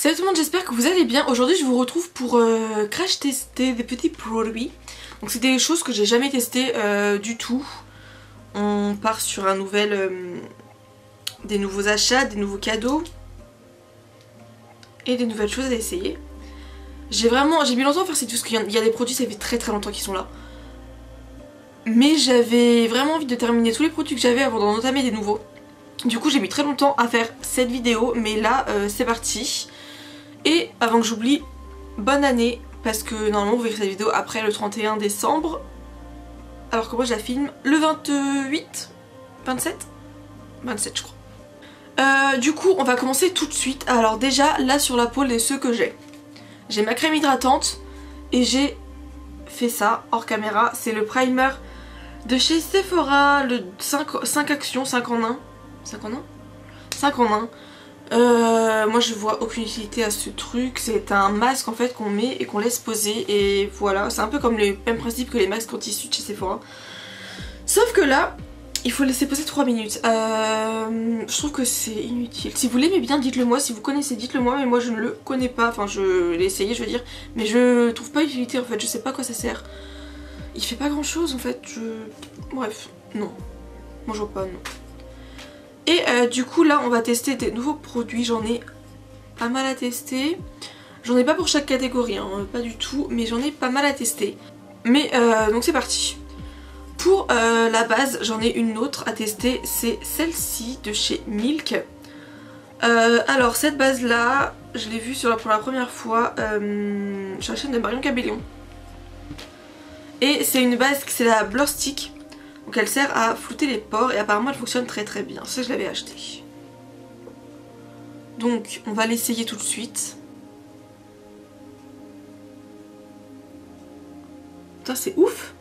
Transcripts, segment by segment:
Salut tout le monde, j'espère que vous allez bien. Aujourd'hui je vous retrouve pour crash tester des petits produits. Donc c'est des choses que j'ai jamais testées du tout. On part sur un nouvel, des nouveaux achats, des nouveaux cadeaux et des nouvelles choses à essayer. J'ai mis longtemps à faire ces tout parce qu'il y a des produits, ça fait très longtemps qu'ils sont là. Mais j'avais vraiment envie de terminer tous les produits que j'avais avant d'en entamer des nouveaux. Du coup j'ai mis très longtemps à faire cette vidéo, mais là c'est parti. Et avant que j'oublie, bonne année, parce que normalement vous verrez cette vidéo après le 31 décembre. Alors que moi je la filme le 28, 27 je crois. Du coup on va commencer tout de suite. Alors déjà là sur la peau, les ceux que j'ai ma crème hydratante et j'ai fait ça hors caméra. C'est le primer de chez Sephora, le 5 actions, 5 en 1. 5 en 1 5 en 1. Moi je vois aucune utilité à ce truc. C'est un masque en fait qu'on met et qu'on laisse poser. Et voilà, c'est un peu comme le même principe que les masques anti-suds de chez Sephora. Sauf que là, il faut laisser poser 3 minutes. Je trouve que c'est inutile. Si vous l'aimez bien, dites-le moi. Si vous connaissez, dites-le moi. Mais moi je ne le connais pas. Enfin je l'ai essayé, je veux dire. Mais je trouve pas utilité en fait. Je sais pas à quoi ça sert. Il fait pas grand chose en fait. Bref, non. Moi je vois pas, non. Et du coup là on va tester des nouveaux produits, j'en ai pas mal à tester. J'en ai pas pour chaque catégorie, hein, pas du tout, mais j'en ai pas mal à tester. Mais donc c'est parti. Pour la base j'en ai une autre à tester, c'est celle-ci de chez Milk. Alors cette base là, je l'ai vue pour la première fois sur la chaîne de Marion Cabellion. Et c'est une base, c'est la Blur Stick. Donc elle sert à flouter les pores et apparemment elle fonctionne très bien. Ça je l'avais acheté. Donc on va l'essayer tout de suite. Putain c'est ouf.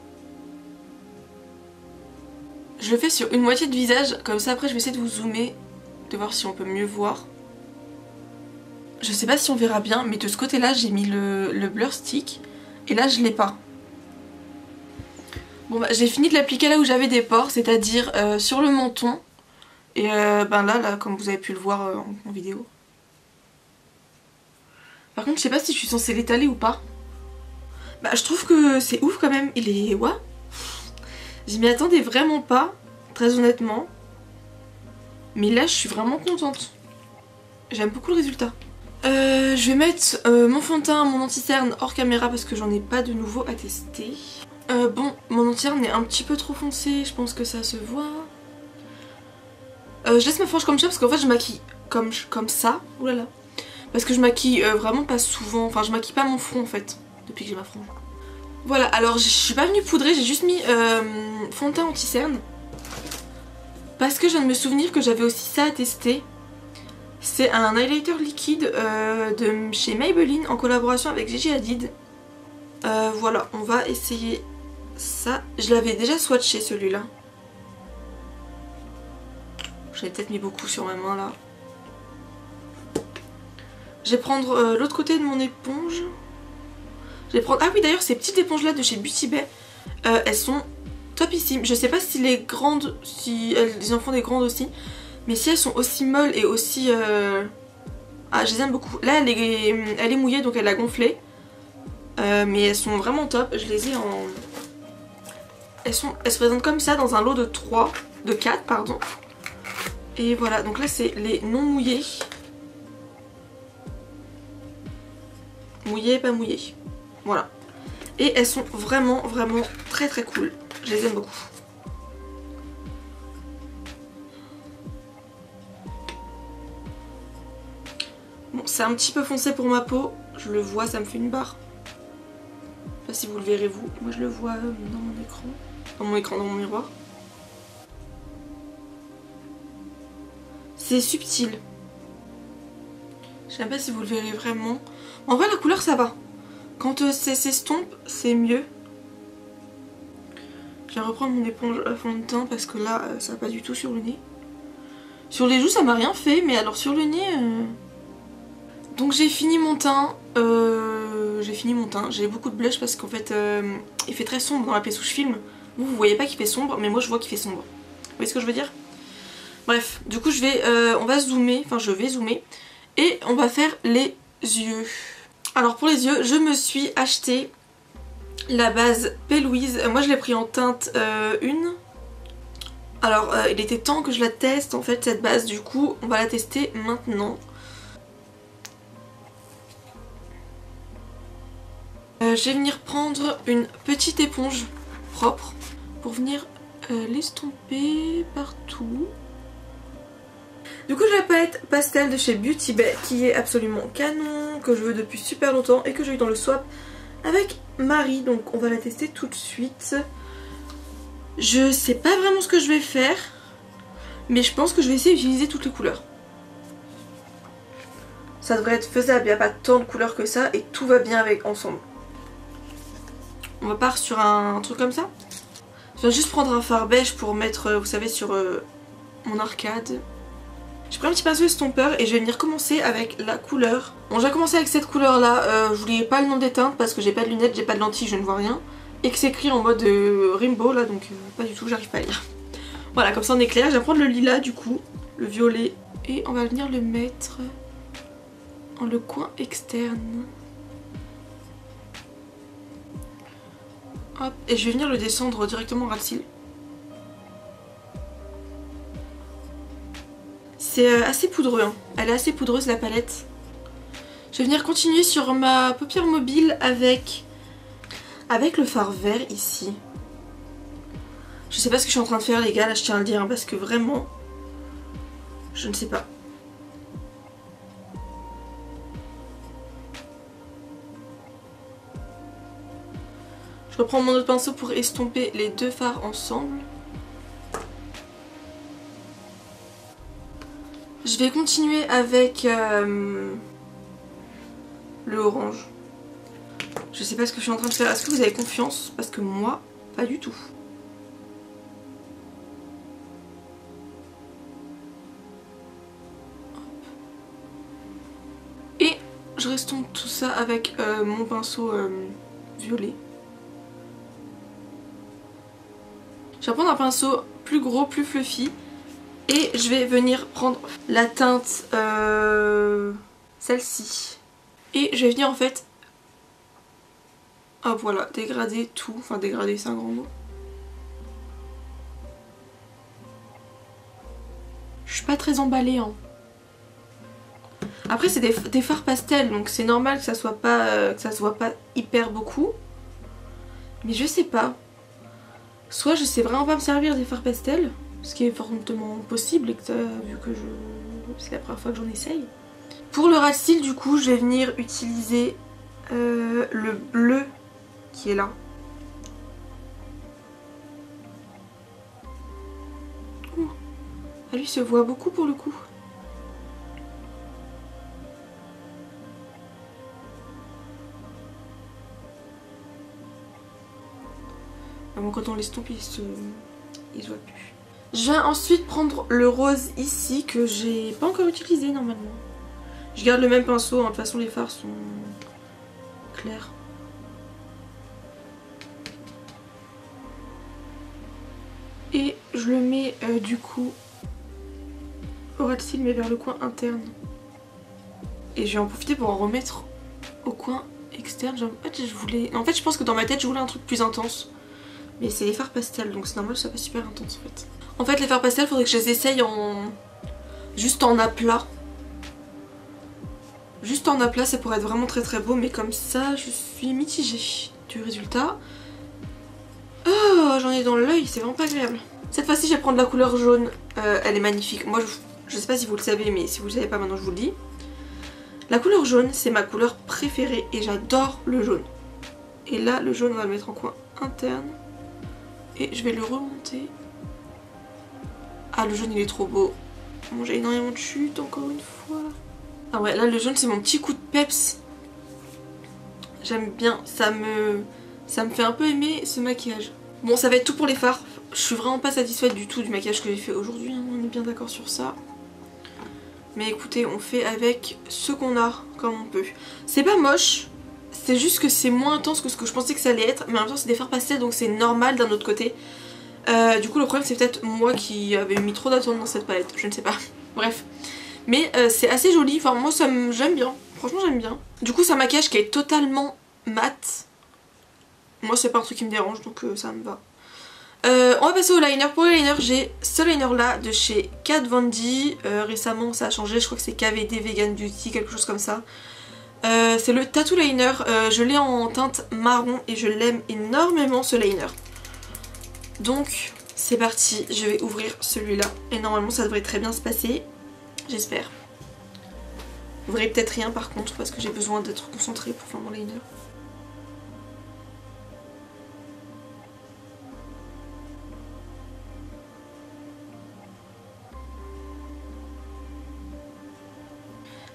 Je le fais sur une moitié de visage. Comme ça après je vais essayer de vous zoomer. De voir si on peut mieux voir. Je sais pas si on verra bien. Mais de ce côté là j'ai mis le Blur Stick. Et là je l'ai pas. Bon bah j'ai fini de l'appliquer là où j'avais des pores, c'est-à-dire sur le menton. Et ben là comme vous avez pu le voir en vidéo. Par contre je sais pas si je suis censée l'étaler ou pas. Bah je trouve que c'est ouf quand même, il est... What? Je m'y attendais vraiment pas, très honnêtement. Mais là je suis vraiment contente. J'aime beaucoup le résultat. Je vais mettre mon fond de teint, mon anti-cerne hors caméra parce que j'en ai pas de nouveau à tester. Bon, mon anti-cerne est un petit peu trop foncé, je pense que ça se voit. Je laisse ma frange comme ça parce qu'en fait je maquille comme ça. Oulala. Parce que je maquille vraiment pas souvent, enfin je maquille pas mon front en fait, depuis que j'ai ma frange. Voilà, alors je suis pas venue poudrer, j'ai juste mis fond de teint anti-cerne. Parce que je viens de me souvenir que j'avais aussi ça à tester. C'est un highlighter liquide de chez Maybelline en collaboration avec Gigi Hadid. Voilà, on va essayer ça. Je l'avais déjà swatché celui-là. J'en ai peut-être mis beaucoup sur ma main là. Je vais prendre l'autre côté de mon éponge. Je vais prendre... Ah oui d'ailleurs ces petites éponges là de chez Beauty Bay, elles sont topissimes. Je sais pas si les grandes, si elles en font des grandes aussi. Mais si elles sont aussi molles et aussi... Ah je les aime beaucoup. Là elle est mouillée donc elle a gonflé. Mais elles sont vraiment top, je les ai en... Elles se présentent comme ça dans un lot de 4 pardon. Et voilà, donc là c'est les non mouillés. Mouillés, pas mouillés. Voilà. Et elles sont vraiment très cool. Je les aime beaucoup. Bon, c'est un petit peu foncé pour ma peau. Je le vois, ça me fait une barre. Je sais pas si vous le verrez vous, moi je le vois dans mon écran. Dans mon miroir. C'est subtil. Je sais pas si vous le verrez vraiment. En vrai la couleur ça va. Quand c'est s'estompe, c'est mieux. Je vais reprendre mon éponge à fond de teint parce que là ça va pas du tout sur le nez. Sur les joues ça m'a rien fait, mais alors sur le nez... Donc j'ai fini mon teint. J'ai beaucoup de blush parce qu'en fait il fait très sombre dans la pièce où je filme. Vous voyez pas qu'il fait sombre, mais moi je vois qu'il fait sombre. Vous voyez ce que je veux dire? Bref, du coup on va zoomer, enfin je vais zoomer. Et on va faire les yeux. Alors pour les yeux, je me suis acheté la base P. Louise. Moi je l'ai pris en teinte 1. Alors il était temps que je la teste en fait cette base, du coup on va la tester maintenant. Je vais venir prendre une petite éponge propre pour venir l'estomper partout. Du coup j'ai la palette pastel de chez Beauty Bay qui est absolument canon, que je veux depuis super longtemps et que j'ai eu dans le swap avec Marie, donc on va la tester tout de suite. Je sais pas vraiment ce que je vais faire, mais je pense que je vais essayer d'utiliser toutes les couleurs. Ça devrait être faisable, il n'y a pas tant de couleurs que ça et tout va bien avec ensemble. On va partir sur un truc comme ça. Je vais juste prendre un fard beige pour mettre, vous savez, sur mon arcade. J'ai pris un petit pinceau estompeur et je vais venir commencer avec la couleur. Bon, j'ai commencé avec cette couleur là, je vous lis pas le nom des teintes parce que j'ai pas de lunettes, j'ai pas de lentilles, je ne vois rien. Et que c'est écrit en mode rainbow là, donc pas du tout, j'arrive pas à lire. Voilà, comme ça on est clair. Je vais prendre le lilas du coup, le violet. Et on va venir le mettre dans le coin externe. Hop, et je vais venir le descendre directement ras le cil. C'est assez poudreux, hein. Elle est assez poudreuse la palette. Je vais venir continuer sur ma paupière mobile avec le fard vert ici. Je sais pas ce que je suis en train de faire les gars, là je tiens à le dire, hein, parce que vraiment, je ne sais pas. Je reprends mon autre pinceau pour estomper les deux fards ensemble. Je vais continuer avec le orange. Je sais pas ce que je suis en train de faire. Est-ce que vous avez confiance? Parce que moi, pas du tout. Et je restompe tout ça avec mon pinceau violet. Je vais prendre un pinceau plus gros, plus fluffy. Et je vais venir prendre la teinte, celle-ci. Et je vais venir en fait, hop voilà, dégrader tout. Enfin dégrader c'est un grand mot. Je suis pas très emballée hein. Après c'est des fards pastels donc c'est normal que ça soit pas, que ça se voit pas hyper beaucoup. Mais je sais pas. Soit je sais vraiment pas me servir des fards pastels, ce qui est fortement possible et que vu que c'est la première fois que j'en essaye. Pour le ras de cils du coup je vais venir utiliser le bleu qui est là. Ouh. Ah, lui se voit beaucoup pour le coup. Ah bon, quand on l'estompe il se voit plus. Je vais ensuite prendre le rose ici que j'ai pas encore utilisé normalement. Je garde le même pinceau, hein. De toute façon les fards sont clairs. Et je le mets du coup au ras de cils mais vers le coin interne. Et je vais en profiter pour en remettre au coin externe. En fait je pense que dans ma tête je voulais un truc plus intense. Mais c'est les fards pastels donc c'est normal que ça soit pas super intense en fait. En fait les fards pastels faudrait que je les essaye juste en aplat. Juste en aplat ça pourrait être vraiment très très beau, mais comme ça je suis mitigée du résultat. Oh j'en ai dans l'œil, c'est vraiment pas agréable. Cette fois-ci je vais prendre la couleur jaune, elle est magnifique. Moi je sais pas si vous le savez mais si vous le savez pas maintenant je vous le dis. La couleur jaune c'est ma couleur préférée et j'adore le jaune. Et là le jaune on va le mettre en coin interne. Et je vais le remonter. Ah le jaune il est trop beau. Bon j'ai énormément de chute encore une fois. Ah ouais là le jaune c'est mon petit coup de peps. J'aime bien, ça me fait un peu aimer ce maquillage. Bon ça va être tout pour les fards. Je suis vraiment pas satisfaite du tout du maquillage que j'ai fait aujourd'hui, hein. On est bien d'accord sur ça. Mais écoutez on fait avec ce qu'on a comme on peut. C'est pas moche. C'est juste que c'est moins intense que ce que je pensais que ça allait être. Mais en même temps c'est des fards pastels donc c'est normal d'un autre côté. Du coup le problème c'est peut-être moi qui avais mis trop d'attente dans cette palette. Je ne sais pas. Bref. Mais c'est assez joli. Enfin moi j'aime bien. Franchement j'aime bien. Du coup c'est un maquillage qui est totalement mat. Moi c'est pas un truc qui me dérange donc ça me va. On va passer au liner. Pour le liner j'ai ce liner là de chez Kat Von D. Récemment ça a changé, je crois que c'est KVD Vegan Beauty, quelque chose comme ça. C'est le Tattoo Liner, je l'ai en teinte marron et je l'aime énormément ce liner. Donc c'est parti, je vais ouvrir celui-là et normalement ça devrait très bien se passer, j'espère. Vous verrez peut-être rien par contre parce que j'ai besoin d'être concentrée pour faire mon liner.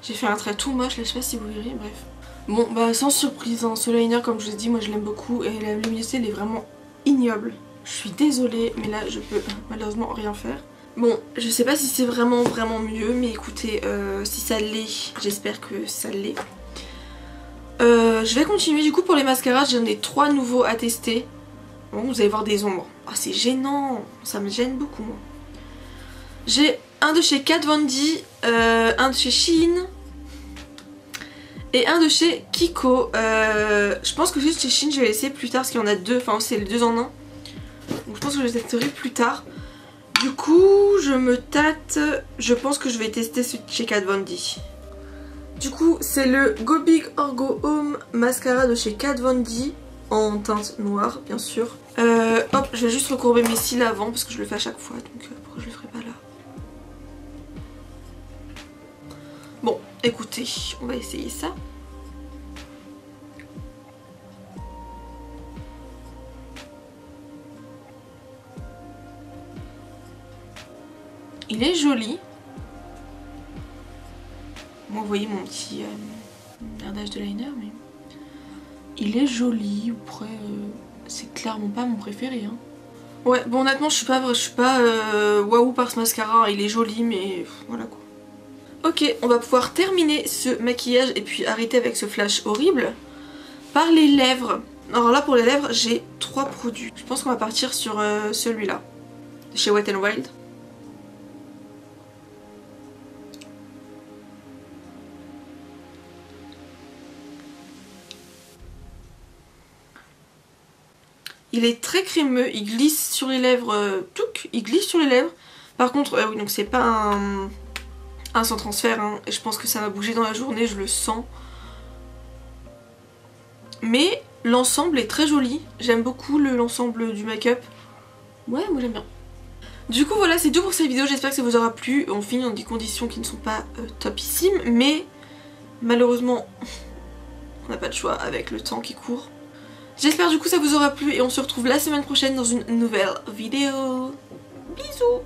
J'ai fait un trait tout moche là, je sais pas si vous verrez, bref. Bon bah sans surprise, hein, ce liner comme je vous ai dit, moi je l'aime beaucoup et la luminosité elle est vraiment ignoble. Je suis désolée mais là je peux malheureusement rien faire. Bon je sais pas si c'est vraiment mieux mais écoutez si ça l'est, j'espère que ça l'est. Je vais continuer du coup pour les mascaras, j'en ai 3 nouveaux à tester. Bon vous allez voir des ombres. Ah c'est gênant, ça me gêne beaucoup moi. J'ai un de chez Kat Von D, un de chez Shein et un de chez Kiko. Je pense que juste chez Shein je vais laisser plus tard parce qu'il y en a 2, enfin c'est les 2 en 1. Donc je pense que je les testerai plus tard. Du coup je me tâte, je pense que je vais tester celui de chez Kat Von D. Du coup c'est le Go Big or Go Home mascara de chez Kat Von D en teinte noire bien sûr. Hop je vais juste recourber mes cils avant parce que je le fais à chaque fois donc pourquoi je le ferai pas là. Bon, écoutez, on va essayer ça. Il est joli. Moi, vous voyez mon petit merdage de liner, mais il est joli. Après, c'est clairement pas mon préféré. Hein. Ouais, bon, honnêtement, je suis pas waouh par ce mascara. Il est joli, mais voilà quoi. Ok, on va pouvoir terminer ce maquillage et puis arrêter avec ce flash horrible par les lèvres. Alors là pour les lèvres j'ai 3 produits. Je pense qu'on va partir sur celui-là, chez Wet n Wild. Il est très crémeux, il glisse sur les lèvres, il glisse sur les lèvres. Par contre, oui donc c'est pas un sans transfert hein, et je pense que ça va bouger dans la journée, je le sens. Mais l'ensemble est très joli, j'aime beaucoup l'ensemble du make-up. Ouais, moi j'aime bien. Du coup voilà, c'est tout pour cette vidéo, j'espère que ça vous aura plu. On finit dans des conditions qui ne sont pas topissimes, mais malheureusement on n'a pas de choix avec le temps qui court. J'espère du coup ça vous aura plu et on se retrouve la semaine prochaine dans une nouvelle vidéo. Bisous.